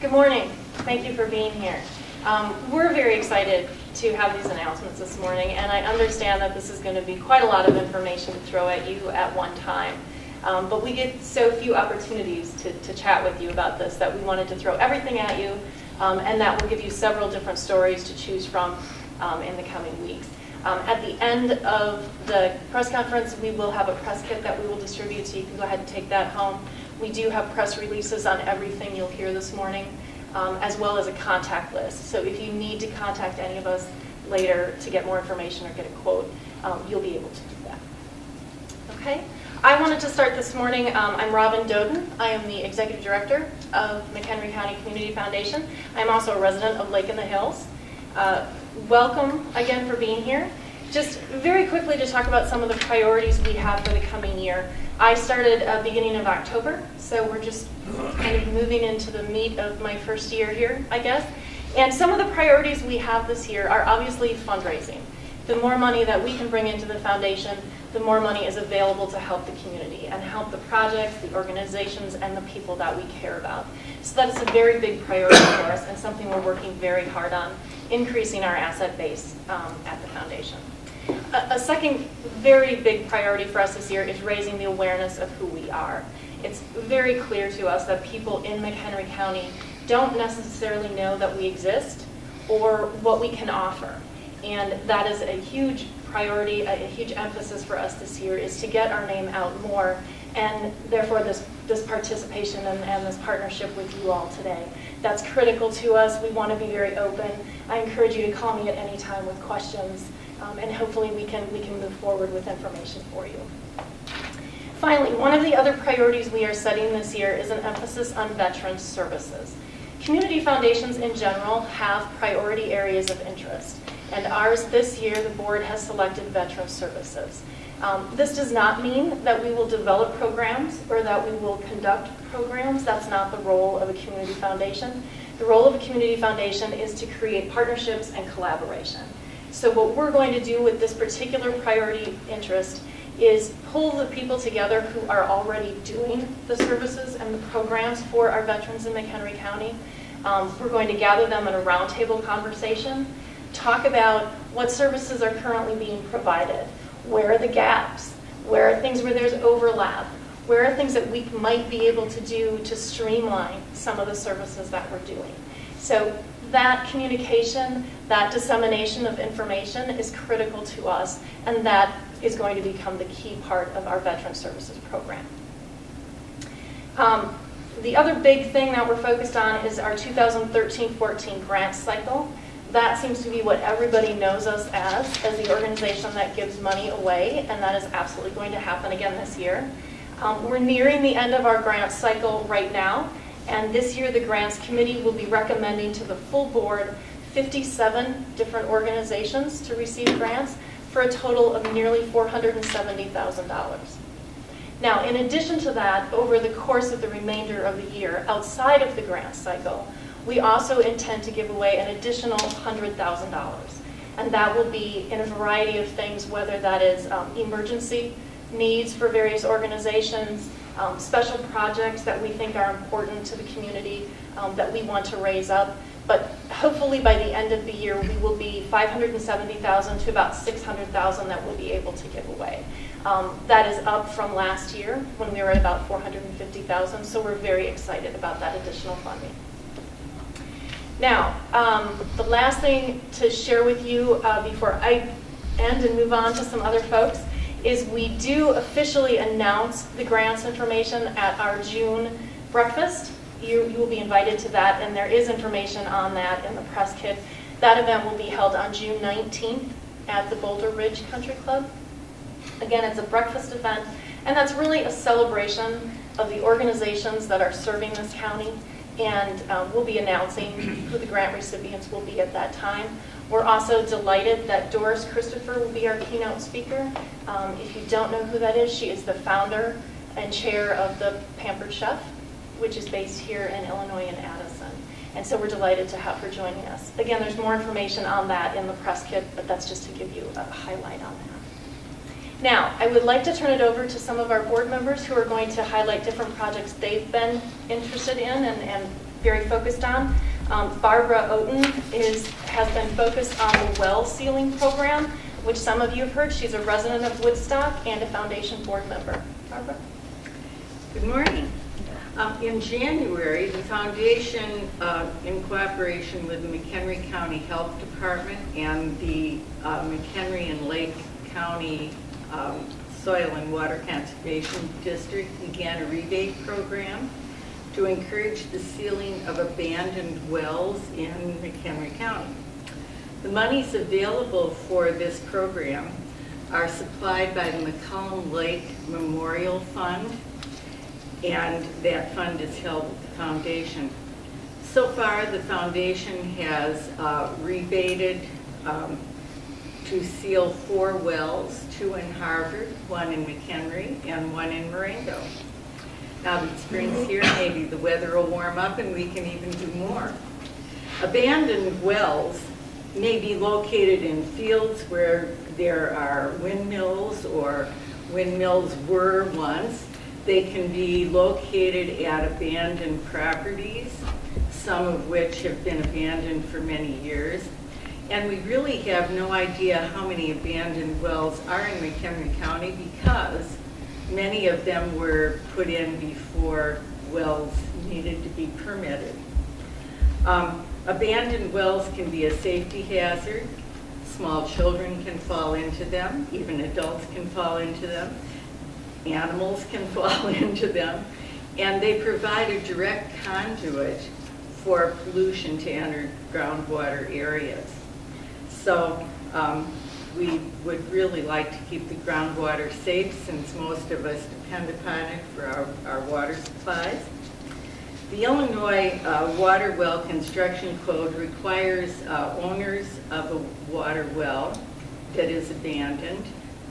Good morning. Thank you for being here. We're very excited to have these announcements this morning, and I understand that this is going to be quite a lot of information to throw at you at one time. But we get so few opportunities to chat with you about this that we wanted to throw everything at you, and that will give you several different stories to choose from in the coming weeks. At the end of the press conference, we will have a press kit that we will distribute, so you can go ahead and take that home. We do have press releases on everything you'll hear this morning, as well as a contact list. So if you need to contact any of us later to get more information or get a quote, you'll be able to do that. Okay? I wanted to start this morning. I'm Robin Doeden. I am the Executive Director of McHenry County Community Foundation. I'm also a resident of Lake in the Hills. Welcome again for being here. Just very quickly to talk about some of the priorities we have for the coming year. I started beginning of October, so we're just kind of moving into the meat of my first year here, I guess. And some of the priorities we have this year are obviously fundraising. The more money that we can bring into the foundation, the more money is available to help the community and help the projects, the organizations, and the people that we care about. So that is a very big priority for us and something we're working very hard on, increasing our asset base at the foundation. A second very big priority for us this year is raising the awareness of who we are. It's very clear to us that people in McHenry County don't necessarily know that we exist or what we can offer. And that is a huge priority, a huge emphasis for us this year, is to get our name out more, and therefore this participation and this partnership with you all today. That's critical to us. We want to be very open. I encourage you to call me at any time with questions, and hopefully we can move forward with information for you. Finally, one of the other priorities we are setting this year is an emphasis on veterans services. Community foundations in general have priority areas of interest. And ours this year, the board has selected veteran services. This does not mean that we will develop programs or that we will conduct programs. That's not the role of a community foundation. The role of a community foundation is to create partnerships and collaboration. So what we're going to do with this particular priority interest is pull the people together who are already doing the services and the programs for our veterans in McHenry County. We're going to gather them in a roundtable conversation, talk about what services are currently being provided, where are the gaps, where are things where there's overlap, where are things that we might be able to do to streamline some of the services that we're doing. So that communication, that dissemination of information is critical to us, and that is going to become the key part of our Veteran Services program. The other big thing that we're focused on is our 2013-14 grant cycle. That seems to be what everybody knows us as the organization that gives money away, and that is absolutely going to happen again this year. We're nearing the end of our grant cycle right now, and this year the Grants Committee will be recommending to the full board 57 different organizations to receive grants for a total of nearly $470,000. Now, in addition to that, over the course of the remainder of the year, outside of the grant cycle, we also intend to give away an additional $100,000. And that will be in a variety of things, whether that is emergency needs for various organizations, special projects that we think are important to the community that we want to raise up. But hopefully by the end of the year, we will be $570,000 to about $600,000 that we'll be able to give away. That is up from last year when we were at about $450,000, so we're very excited about that additional funding. Now, the last thing to share with you before I end and move on to some other folks is we do officially announce the grants information at our June breakfast. You will be invited to that, and there is information on that in the press kit. That event will be held on June 19th at the Boulder Ridge Country Club. Again, it's a breakfast event, and that's really a celebration of the organizations that are serving this county, and we'll be announcing who the grant recipients will be at that time. We're also delighted that Doris Christopher will be our keynote speaker. If you don't know who that is, she is the founder and chair of the Pampered Chef, which is based here in Illinois in Addison. And so we're delighted to have her joining us. Again, there's more information on that in the press kit, but that's just to give you a highlight on that. Now, I would like to turn it over to some of our board members who are going to highlight different projects they've been interested in and very focused on. Barbara Oughton has been focused on the well sealing program, which some of you have heard. She's a resident of Woodstock and a foundation board member. Barbara? Good morning. In January, the foundation, in cooperation with the McHenry County Health Department and the McHenry and Lake County Soil and Water Conservation District, began a rebate program to encourage the sealing of abandoned wells in McHenry County. The monies available for this program are supplied by the McClain Lake Memorial Fund, and that fund is held at the foundation. So far, the foundation has rebated to seal 4 wells, 2 in Harvard, 1 in McHenry, and 1 in Marengo. Now that spring's here, maybe the weather will warm up and we can even do more. Abandoned wells may be located in fields where there are windmills, or windmills were once. They can be located at abandoned properties, some of which have been abandoned for many years. And we really have no idea how many abandoned wells are in McHenry County, because many of them were put in before wells needed to be permitted. Abandoned wells can be a safety hazard. Small children can fall into them. Even adults can fall into them. Animals can fall into them. And they provide a direct conduit for pollution to enter groundwater areas. So we would really like to keep the groundwater safe, since most of us depend upon it for our water supplies. The Illinois Water Well Construction Code requires owners of a water well that is abandoned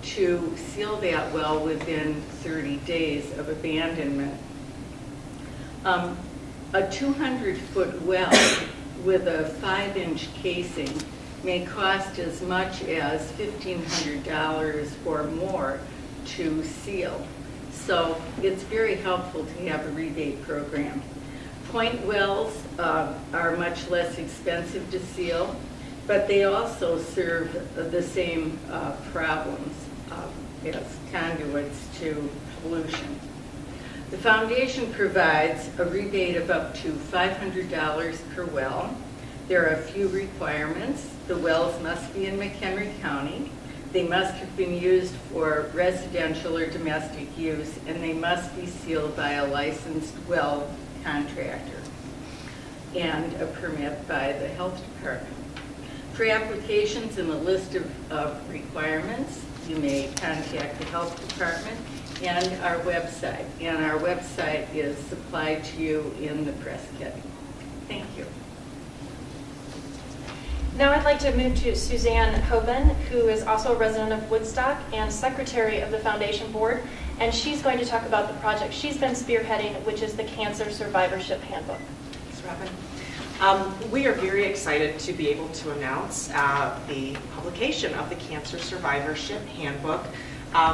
to seal that well within 30 days of abandonment. A 200-foot well with a 5-inch casing may cost as much as $1,500 or more to seal. So it's very helpful to have a rebate program. Point wells are much less expensive to seal, but they also serve the same problems as conduits to pollution. The foundation provides a rebate of up to $500 per well. There are a few requirements. The wells must be in McHenry County. They must have been used for residential or domestic use, and they must be sealed by a licensed well contractor and a permit by the health department. For applications and a list of requirements, you may contact the health department and our website. And our website is supplied to you in the press kit. Thank you. Now I'd like to move to Suzanne Hoban, who is also a resident of Woodstock and secretary of the foundation board, and she's going to talk about the project she's been spearheading, which is the Cancer Survivorship Handbook. Thanks, Robin. We are very excited to be able to announce the publication of the Cancer Survivorship Handbook.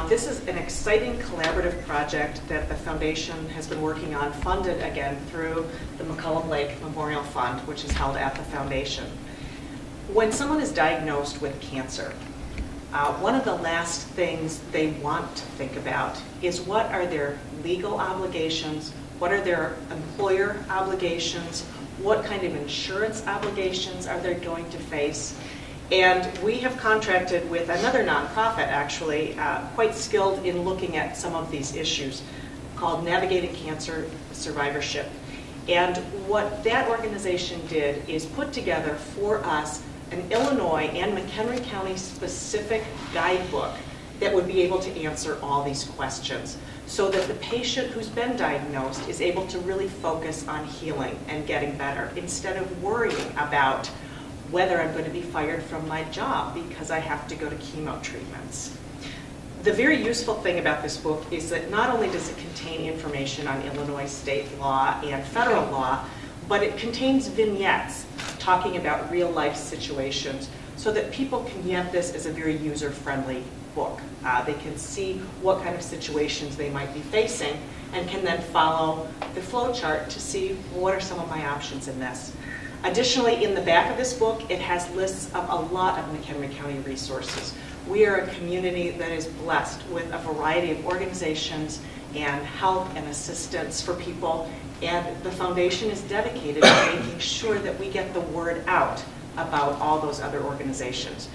This is an exciting collaborative project that the foundation has been working on, funded again through the McClain Lake Memorial Fund, which is held at the foundation. When someone is diagnosed with cancer, one of the last things they want to think about is what are their legal obligations, what are their employer obligations, what kind of insurance obligations are they going to face. And we have contracted with another nonprofit, actually, quite skilled in looking at some of these issues, called Navigating Cancer Survivorship. And what that organization did is put together for us an Illinois and McHenry County specific guidebook that would be able to answer all these questions, so that the patient who's been diagnosed is able to really focus on healing and getting better, instead of worrying about whether I'm going to be fired from my job because I have to go to chemo treatments. The very useful thing about this book is that not only does it contain information on Illinois state law and federal law, but it contains vignettes talking about real life situations, so that people can get this as a very user-friendly book. They can see what kind of situations they might be facing and can then follow the flow chart to see what are some of my options in this. Additionally, in the back of this book, it has lists of a lot of McHenry County resources. We are a community that is blessed with a variety of organizations and help and assistance for people, and the foundation is dedicated to making sure that we get the word out about all those other organizations.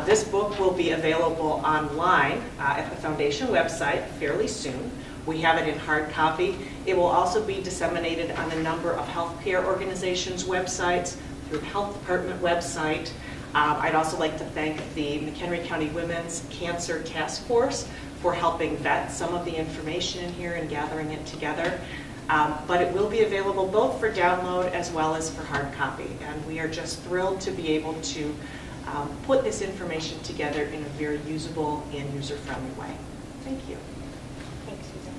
This book will be available online at the foundation website fairly soon. We have it in hard copy. It will also be disseminated on a number of healthcare organizations' websites, through the health department website. I'd also like to thank the McHenry County Women's Cancer Task Force for helping vet some of the information in here and gathering it together. But it will be available both for download as well as for hard copy. And we are just thrilled to be able to put this information together in a very usable and user-friendly way. Thank you. Thanks, Suzanne.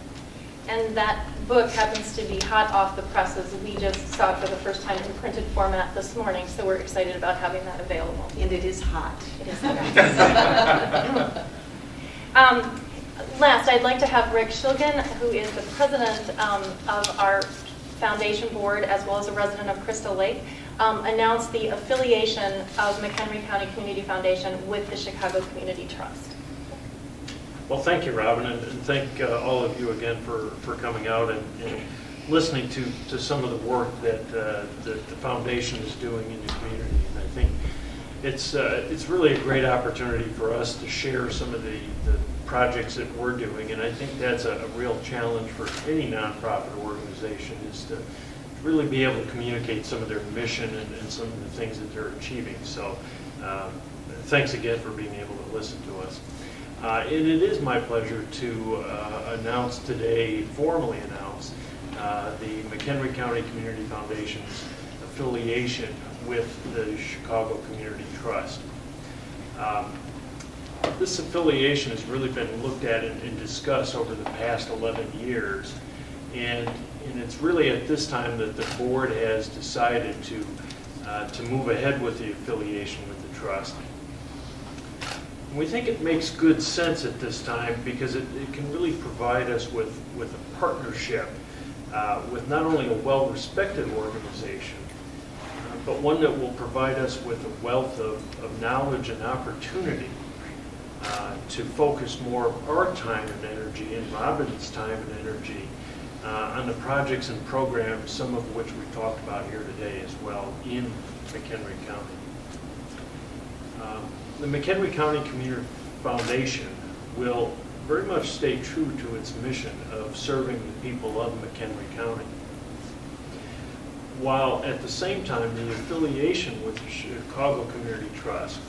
And that book happens to be hot off the presses. We just saw it for the first time in printed format this morning, so we're excited about having that available. And it is hot. It is hot. Last, I'd like to have Rick Schildgen, who is the president of our foundation board, as well as a resident of Crystal Lake, announce the affiliation of McHenry County Community Foundation with the Chicago Community Trust. Well, thank you, Robin, and thank all of you again for coming out and listening to some of the work that the foundation is doing in the community. And I think it's really a great opportunity for us to share some of the projects that we're doing, and I think that's a real challenge for any nonprofit organization, is to really be able to communicate some of their mission and some of the things that they're achieving. So thanks again for being able to listen to us. And it is my pleasure to announce today, formally announce, the McHenry County Community Foundation's affiliation with the Chicago Community Trust. This affiliation has really been looked at and discussed over the past 11 years, and it's really at this time that the board has decided to move ahead with the affiliation with the trust. We think it makes good sense at this time because it can really provide us with a partnership with not only a well-respected organization, but one that will provide us with a wealth of knowledge and opportunity to focus more of our time and energy, and Robin's time and energy, on the projects and programs, some of which we talked about here today as well, in McHenry County. The McHenry County Community Foundation will very much stay true to its mission of serving the people of McHenry County, while at the same time the affiliation with the Chicago Community Trust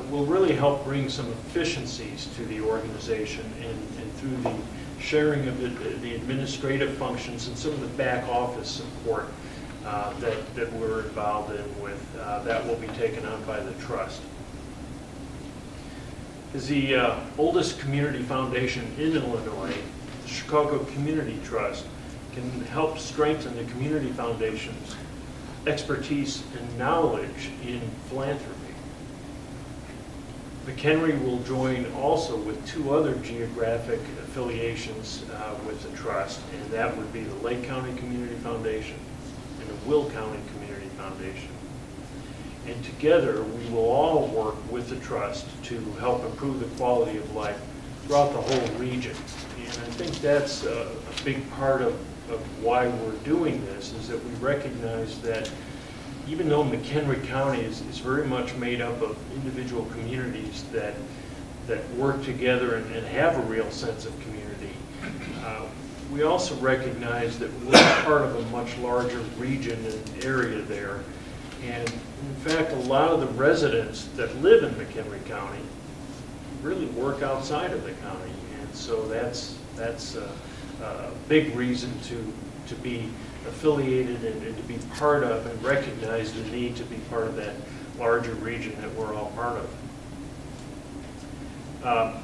will really help bring some efficiencies to the organization, and through the sharing of the administrative functions and some of the back office support that we're involved in with, that will be taken on by the trust. As the oldest community foundation in Illinois, the Chicago Community Trust can help strengthen the community foundation's expertise and knowledge in philanthropy. McHenry will join also with two other geographic affiliations with the trust, and that would be the Lake County Community Foundation and the Will County Community Foundation. And together we will all work with the trust to help improve the quality of life throughout the whole region. And I think that's a big part of why we're doing this, is that we recognize that even though McHenry County is very much made up of individual communities that work together and have a real sense of community, we also recognize that we're part of a much larger region and area there. And in fact, a lot of the residents that live in McHenry County really work outside of the county. And so that's a big reason to be affiliated and to be part of, and recognize the need to be part of that larger region that we're all part of.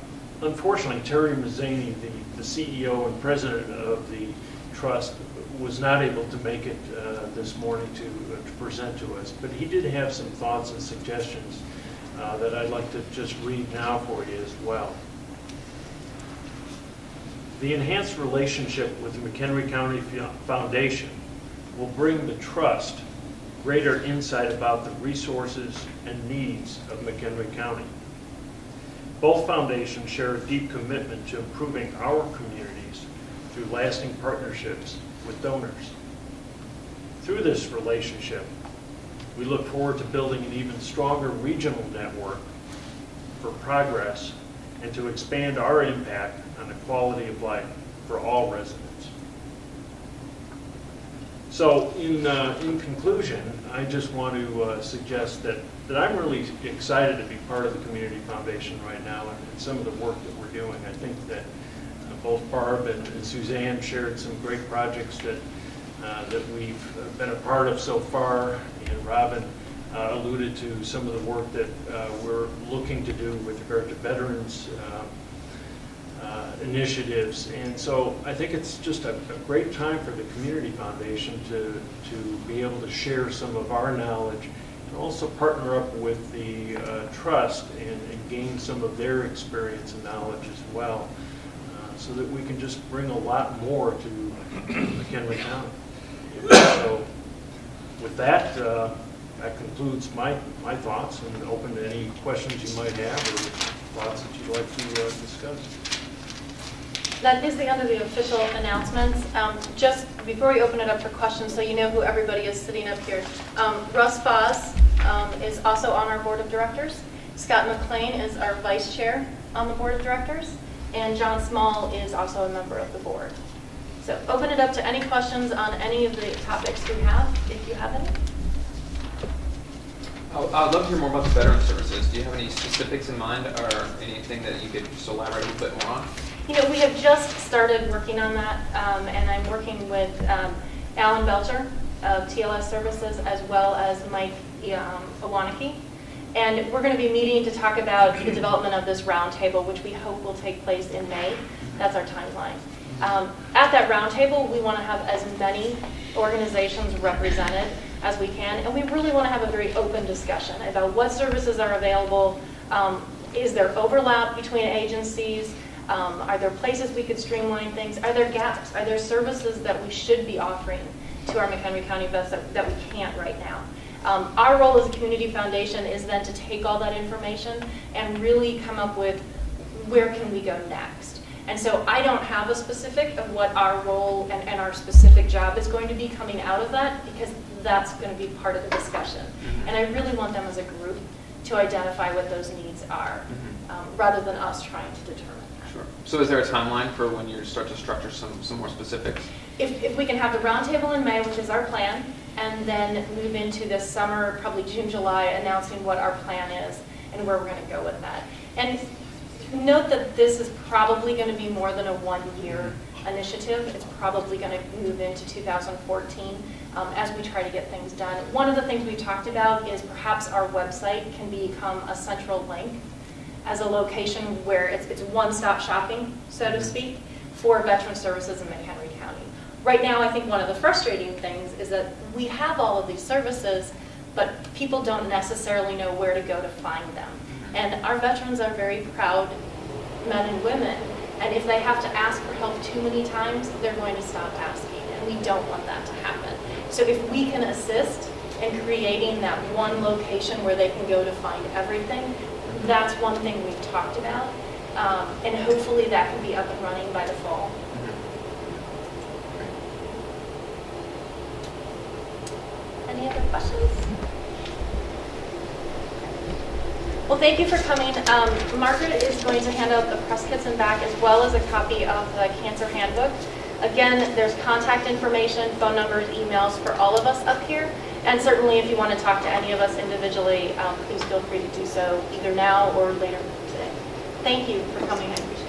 Unfortunately, Terry Mazzani, the CEO and president of the trust, was not able to make it this morning to present to us, but he did have some thoughts and suggestions that I'd like to just read now for you as well. The enhanced relationship with the McHenry County Foundation will bring the trust greater insight about the resources and needs of McHenry County. Both foundations share a deep commitment to improving our communities through lasting partnerships with donors. Through this relationship, we look forward to building an even stronger regional network for progress and to expand our impact on the quality of life for all residents. So in conclusion, I just want to suggest that I'm really excited to be part of the Community Foundation right now and some of the work that we're doing. I think that both Barb and Suzanne shared some great projects that we've been a part of so far, and Robin alluded to some of the work that we're looking to do with regard to veterans initiatives. And so I think it's just a great time for the Community Foundation to be able to share some of our knowledge and also partner up with the Trust and gain some of their experience and knowledge as well, so that we can just bring a lot more to McHenry County. So with that, that concludes my thoughts, and open to any questions you might have or thoughts that you'd like to discuss. That is the end of the official announcements. Just before we open it up for questions, so you know who everybody is sitting up here, Russ Foszcz is also on our board of directors. Scott McClain is our vice chair on the board of directors, and John Small is also a member of the board. So open it up to any questions on any of the topics we have, if you have any. I'd love to hear more about the veteran services. Do you have any specifics in mind or anything that you could just elaborate a little bit more on? You know, we have just started working on that, and I'm working with Alan Belcher of TLS Services as well as Mike Iwaniki. And we're going to be meeting to talk about the development of this roundtable, which we hope will take place in May. That's our timeline. At that roundtable, we want to have as many organizations represented as we can, and we really want to have a very open discussion about what services are available. Is there overlap between agencies? Are there places we could streamline things? Are there gaps? Are there services that we should be offering to our McHenry County vets that we can't right now? Our role as a community foundation is then to take all that information and really come up with where can we go next. And so I don't have a specific of what our role and our specific job is going to be coming out of that, because that's going to be part of the discussion. And I really want them as a group to identify what those needs are, rather than us trying to determine that. Sure. So is there a timeline for when you start to structure some more specifics? If we can have the roundtable in May, which is our plan, and then move into this summer, probably June, July, announcing what our plan is and where we're going to go with that. And note that this is probably going to be more than a one-year initiative. It's probably going to move into 2014 as we try to get things done. One of the things we talked about is perhaps our website can become a central link as a location where it's one-stop shopping, so to speak, for veteran services in McHenry County. Right now, I think one of the frustrating things is that we have all of these services, but people don't necessarily know where to go to find them. And our veterans are very proud men and women, and if they have to ask for help too many times, they're going to stop asking, and we don't want that to happen. So if we can assist in creating that one location where they can go to find everything, that's one thing we've talked about, and hopefully that can be up and running by the fall. Any other questions? Well, thank you for coming. Margaret is going to hand out the press kits and back, as well as a copy of the Cancer Handbook. Again, there's contact information, phone numbers, emails for all of us up here. And certainly if you want to talk to any of us individually, please feel free to do so either now or later today. Thank you for coming. I appreciate it.